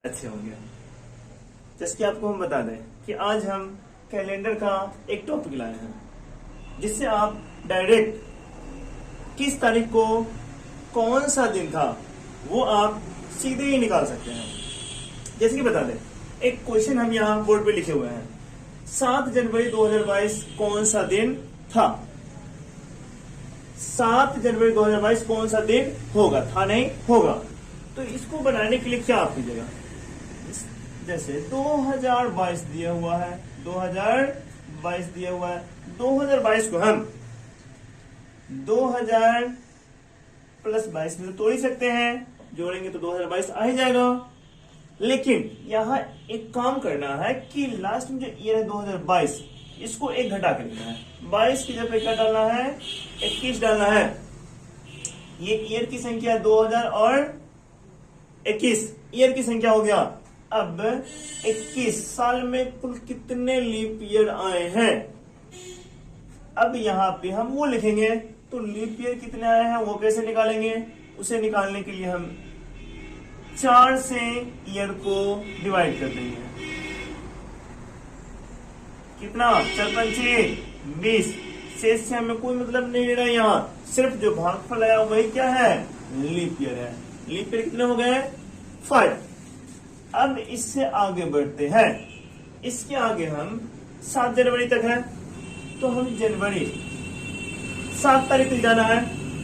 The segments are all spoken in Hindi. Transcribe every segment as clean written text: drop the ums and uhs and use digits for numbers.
अच्छे होंगे। जैसे कि आपको हम बता दें कि आज हम कैलेंडर का एक टॉपिक लाए हैं, जिससे आप डायरेक्ट किस तारीख को कौन सा दिन था वो आप सीधे ही निकाल सकते हैं। जैसे कि बता दें, एक क्वेश्चन हम यहाँ बोर्ड पे लिखे हुए हैं, 7 जनवरी 2022 कौन सा दिन था। 7 जनवरी 2022 कौन सा दिन होगा, था नहीं होगा। तो इसको बनाने के लिए क्या आप कीजिएगा, जैसे 2022 दिया हुआ है, 2022 दिया हुआ है, 2022 को हम 2000 प्लस 22 में तो तोड़ ही सकते हैं, जोड़ेंगे तो 2022 आ ही जाएगा। लेकिन यहाँ एक काम करना है कि लास्ट में जो ईयर है 2022, इसको एक घटा कर लिखना है। 22 की जगह क्या डालना है, 21 डालना है। ये ईयर की संख्या 2000 और 21 ईयर की संख्या हो गया। अब 21 साल में कुल कितने लीप ईयर आए हैं, अब यहाँ पे हम वो लिखेंगे। तो लीप ईयर कितने आए हैं वो कैसे निकालेंगे, उसे निकालने के लिए हम 4 से ईयर को डिवाइड कर देंगे। कितना, 4 पंचे 20, शेष से हमें कोई मतलब नहीं ले रहा है। यहाँ सिर्फ जो भागफल आया वही क्या है, लीप ईयर है। लीप ईयर कितने हो गए, 5। अब इससे आगे बढ़ते हैं, इसके आगे हम 7 जनवरी तक है, तो हम जनवरी 7 तारीख तक जाना है।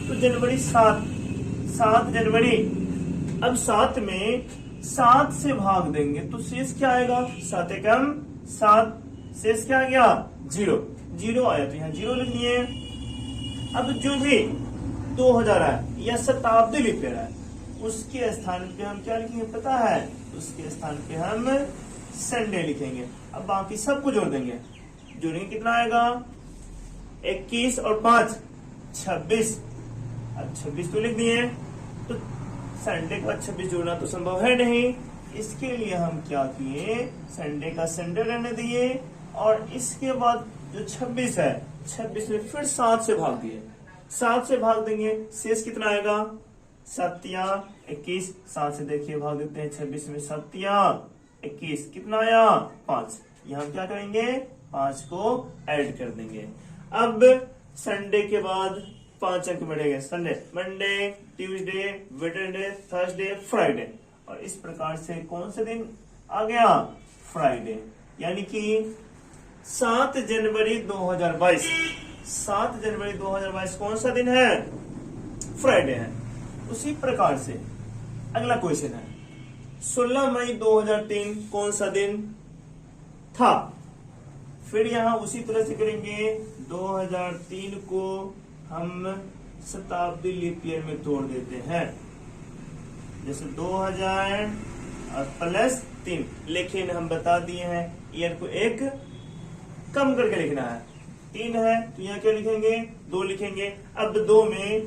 तो जनवरी 7 जनवरी। अब 7 में 7 से भाग देंगे तो शेष क्या आएगा, 7 एकम 7, शेष क्या आ गया, 0 आया, तो यहाँ 0 लिख लिए। अब जो भी 2000 है या शताब्दी लिख रहा है, उसके स्थान पे हम क्या लिखेंगे पता है, उसके स्थान पे हम संडे लिखेंगे। अब बाकी सबको जोड़ देंगे, जोड़ेंगे कितना आएगा, 21 और 5 26। अब 26 तो लिख दिए, तो संडे के बाद 26 जोड़ना तो संभव है नहीं। इसके लिए हम क्या किए, संडे का संडे रहने दिए, और इसके बाद जो 26 है, 26 में फिर 7 से भाग दिए। 7 से भाग देंगे, शेष कितना आएगा, 7 या 21। 7 से देखिए भाग देते हैं, 26 में 7 या 21 कितना आया, 5। यहाँ क्या करेंगे, 5 को ऐड कर देंगे। अब संडे के बाद 5 अंक बढ़ेंगे, Sunday, Monday, Tuesday, Wednesday, Thursday, Friday, और इस प्रकार से कौन सा दिन आ गया, फ्राइडे। यानी कि 7 जनवरी 2022, 7 जनवरी 2022 कौन सा दिन है, फ्राइडे है। उसी प्रकार से अगला क्वेश्चन है, 16 मई 2003 कौन सा दिन था। फिर यहां उसी तरह से करेंगे, 2003 को हम शताब्दी लीप ईयर में तोड़ देते हैं, जैसे 2000 और प्लस 3। लेकिन हम बता दिए हैं ईयर को एक कम करके लिखना है। 3 है तो यहाँ क्या लिखेंगे, 2 लिखेंगे। अब 2 में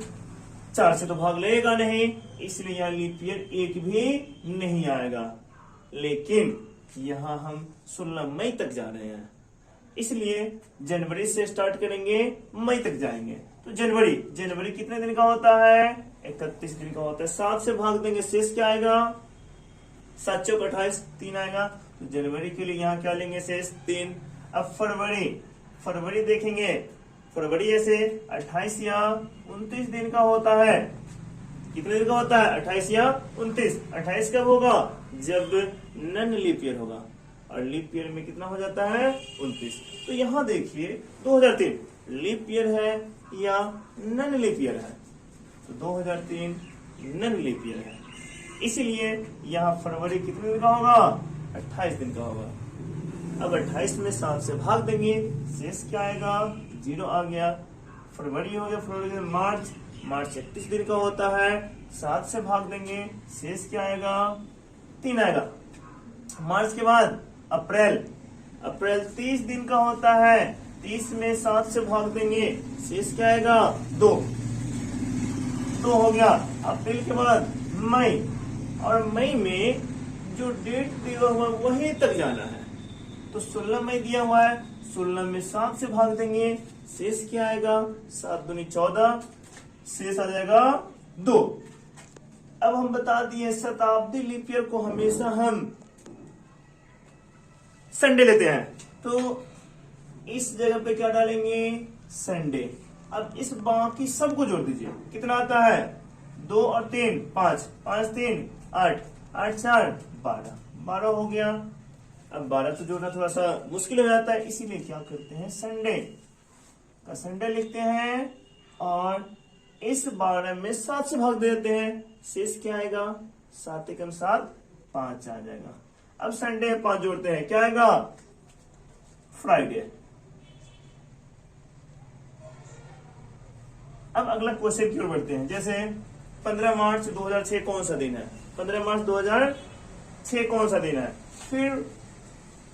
4 से तो भाग लगेगा नहीं, इसलिए यहाँ लीप ईयर 1 भी नहीं आएगा। लेकिन यहाँ हम 16 मई तक जा रहे हैं, इसलिए जनवरी से स्टार्ट करेंगे, मई तक जाएंगे। तो जनवरी कितने दिन का होता है, 31 दिन का होता है। 7 से भाग देंगे, शेष क्या आएगा, 7 चौक 28, 3 आएगा। तो जनवरी के लिए यहाँ क्या लेंगे, शेष 3। अब फरवरी देखेंगे, फरवरी ऐसे 28 या 29 दिन का होता है। कितने दिन का होता है, 28 या 29। 28 कब होगा, जब नन लीप ईयर होगा, और लीप ईयर में कितना हो जाता है, 29। तो यहाँ देखिए 2003 लीप ईयर है या नन लीप ईयर है, तो 2003 नन लीप ईयर है। इसीलिए यहाँ फरवरी कितने दिन का होगा, 28 दिन का होगा। अब 28 में 7 से भाग देंगे, शेष क्या आएगा, 0 आ गया। फरवरी हो गया, फरवरी से मार्च 31 दिन का होता है। 7 से भाग देंगे, शेष क्या आएगा, 3 आएगा। मार्च के बाद अप्रैल 30 दिन का होता है। 30 में 7 से भाग देंगे, शेष क्या आएगा, 2 हो गया। अप्रैल के बाद मई, और मई में जो डेट दिया हुआ वहीं तक जाना है। तो 16 मई दिया हुआ है, 16 में 7 से भाग देंगे, शेष क्या आएगा, 7 दूनी 14, शेष आ जाएगा 2। अब हम बता दिए शताब्दी लीप ईयर को हमेशा हम संडे लेते हैं, तो इस जगह पे क्या डालेंगे, संडे। अब इस बाकी सबको जोड़ दीजिए, कितना आता है, 2 और 3 5, 5 3 8, 8 4 12, 12 हो गया। अब 12 तो जोड़ना थोड़ा सा मुश्किल हो जाता है, इसीलिए क्या करते हैं, संडे का संडे लिखते हैं और इस 12 में 7 से भाग देते हैं, शेष क्या आएगा, 7 एकम 7 5 आ जाएगा। अब संडे 5 जोड़ते हैं, क्या आएगा, फ्राइडे। अब अगला क्वेश्चन की ओर बढ़ते हैं, जैसे 15 मार्च 2006 कौन सा दिन है, 15 मार्च 2006 कौन सा दिन है, फिर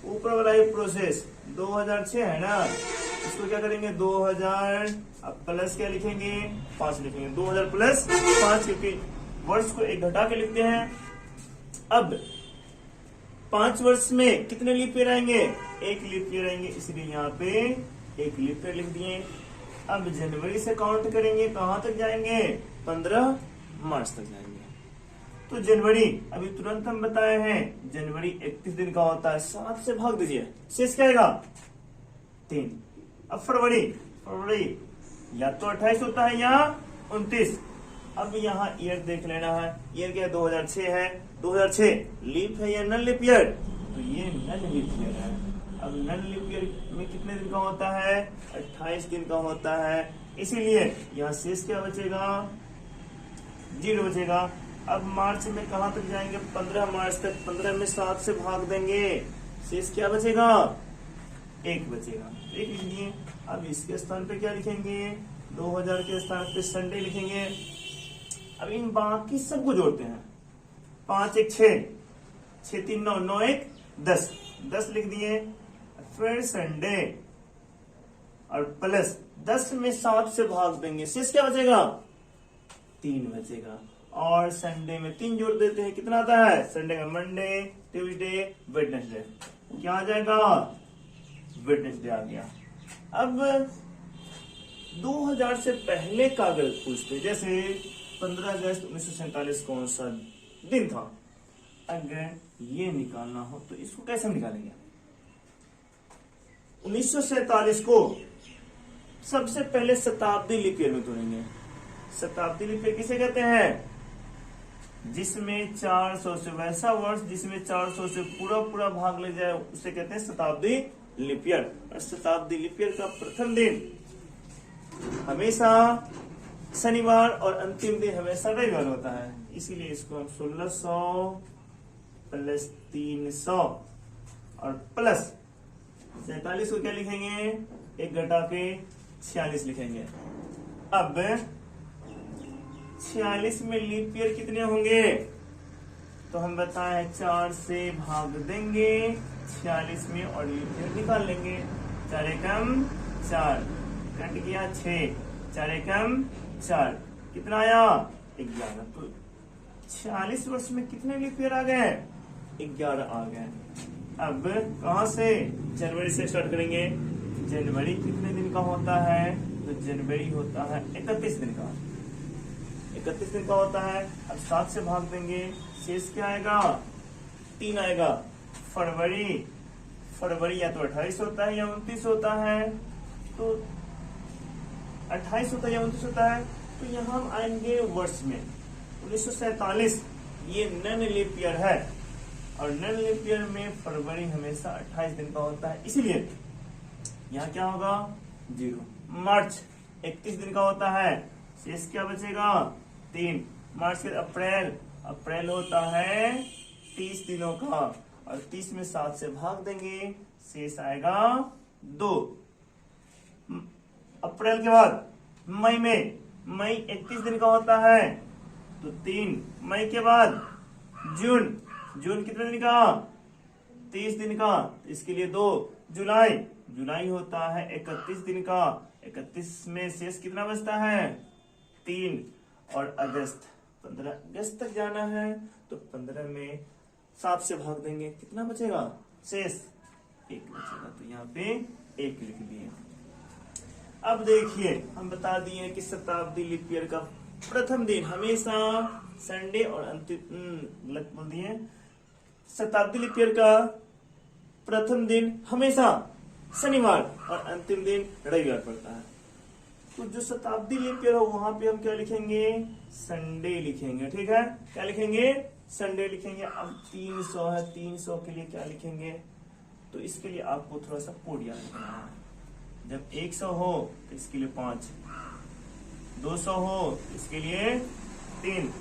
ऊपर वाला ये प्रोसेस 2006 है ना, इसको क्या करेंगे, 2000 अब प्लस क्या लिखेंगे, 5 लिखेंगे, 2000 प्लस 5, क्योंकि वर्ष को एक घटा के लिखते हैं। अब 5 वर्ष में कितने लीप ईयर आएंगे, एक लीप ईयर आएंगे, इसलिए यहाँ पे एक लीप ईयर लिख दिए। अब जनवरी से काउंट करेंगे, कहां तक जाएंगे, 15 मार्च तक जाएंगे। तो जनवरी अभी तुरंत हम बताए हैं, जनवरी 31 दिन का होता है, 7 से भाग दीजिए, शेष क्या आएगा, 3। अब फरवरी या तो 28 होता है या 29। अब यहाँ ईयर देख लेना है, ईयर क्या 2006 है, 2006 लीप है या नन लीप ईयर, तो ये नन लीप ईयर है। अब नन लीप ईयर में कितने दिन का होता है, 28 दिन का होता है, इसीलिए यहाँ शेष क्या बचेगा, 0 बचेगा। अब मार्च में कहां तक जाएंगे, 15 मार्च तक, 15 में 7 से भाग देंगे, शेष क्या बचेगा, 1 बचेगा, 1 लिखिए। अब इसके स्थान पे क्या लिखेंगे, 2000 के स्थान पे संडे लिखेंगे। अब इन बाकी सबको जोड़ते हैं, 5 1 6, 6 3 9, 9 1 10, 10 लिख दिए, फिर संडे और प्लस 10 में 7 से भाग देंगे, शेष क्या बचेगा, 3 बचेगा। और संडे में 3 जोड़ देते हैं, कितना आता है, संडे का मंडे ट्यूसडे वेडनेसडे, क्या आ जाएगा, वेडनेसडे आ गया। अब 2000 से पहले का अगर पूछते, जैसे 15 अगस्त 1947 कौन सा दिन था, अगर ये निकालना हो तो इसको कैसे निकालेंगे, 1947 को सबसे पहले शताब्दी लीप ईयर में तोड़ेंगे। शताब्दी लीप ईयर किसे कहते हैं, जिसमें 400 से, वैसा वर्ष जिसमें 400 से पूरा भाग ले जाए उसे कहते हैं शताब्दी लीप ईयर। और शताब्दी लीप ईयर का प्रथम दिन हमेशा शनिवार और अंतिम दिन हमेशा रविवार होता है, इसीलिए इसको हम 1600 प्लस 300 और प्लस 47 को क्या लिखेंगे, एक घटा के 46 लिखेंगे। अब 46 में लीप ईयर कितने होंगे, तो हम बताएं 4 से भाग देंगे 46 में और लीप ईयर निकाल लेंगे। 4 एकम 4, कट गया 6, 4 एकम 4, कितना आया 11। तो 46 वर्ष में कितने लीप ईयर आ गए, 11 आ गए। अब कहां से, जनवरी से स्टार्ट करेंगे। जनवरी कितने दिन का होता है, तो जनवरी होता है 31 दिन का, 31 दिन का होता है। अब 7 से भाग देंगे, शेष क्या आएगा, 3 आएगा। फरवरी या तो 28 होता है या 29 होता है, तो 28 होता है या 29 होता है, तो यहाँ हम आएंगे वर्ष में 1947, ये नन लीप ईयर है और नन लीप ईयर में फरवरी हमेशा 28 दिन का होता है, इसीलिए यहाँ क्या होगा 0। मार्च 31 दिन का होता है, शेष क्या बचेगा 3। मार्च के अप्रैल होता है 30 दिनों का और 30 में 7 से भाग देंगे, शेष आएगा 2। अप्रैल के बाद मई 31 दिन का होता है तो 3। मई के बाद जून कितने दिन का, 30 दिन का, इसके लिए 2। जुलाई होता है 31 दिन का, 31 में शेष कितना बचता है 3। और अगस्त 15 अगस्त तक जाना है तो 15 में 7 से भाग देंगे, कितना बचेगा शेष 1 बचेगा, तो यहाँ पे 1 लिख दिए। अब देखिए हम बता दिए कि शताब्दी लीप ईयर का प्रथम दिन हमेशा संडे और अंतिम गलत बोल दिए। शताब्दी लीप ईयर का प्रथम दिन हमेशा शनिवार और अंतिम दिन रविवार पड़ता है। तो जो शताब्दी लीप ईयर हो वहां पे हम क्या लिखेंगे, संडे लिखेंगे। ठीक है, क्या लिखेंगे, संडे लिखेंगे। अब 300 है, 300 के लिए क्या लिखेंगे, तो इसके लिए आपको थोड़ा सा कोड याद रखना है। जब 100 हो तो इसके लिए 5, 200 हो तो इसके लिए 3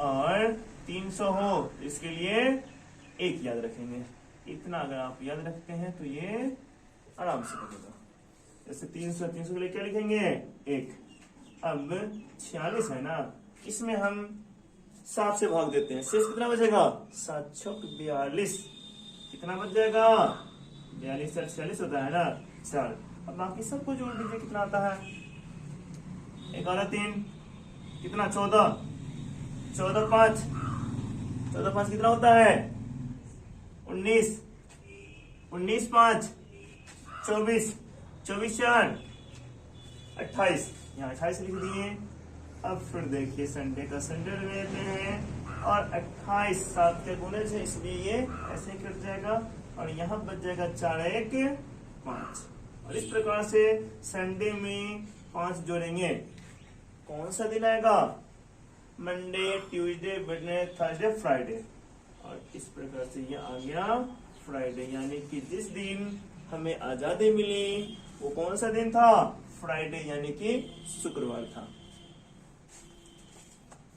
और 300 हो तो इसके लिए 1 याद रखेंगे। इतना अगर आप याद रखते हैं तो ये आराम से बनेगा। जैसे 300 के लिए क्या लिखेंगे, 1। अब 46 है ना, इसमें हम 7 से भाग देते हैं, शेष कितना बचेगा, 7 छक 42। कितना बच जाएगा, 42 और 46 होता है ना 4। अब बाकी सबको जोड़ दीजिए, कितना आता है, 11 3 कितना, 14, 14 5, 14 5 कितना होता है, 19, 19 5 24, 24 4 28, यहाँ 28 लिख दिए। अब फिर देखिए संडे का संडे लेते हैं और 28 7 के गुणे से, इसलिए ये ऐसे ही कट जाएगा और यहाँ बच जाएगा 4 1 5। और इस प्रकार से संडे में 5 जोड़ेंगे, कौन सा दिन आएगा, Monday Tuesday Wednesday Thursday Friday. और इस प्रकार से ये आ गया फ्राइडे, यानी कि जिस दिन हमें आजादी मिली वो कौन सा दिन था, फ्राइडे यानी कि शुक्रवार था।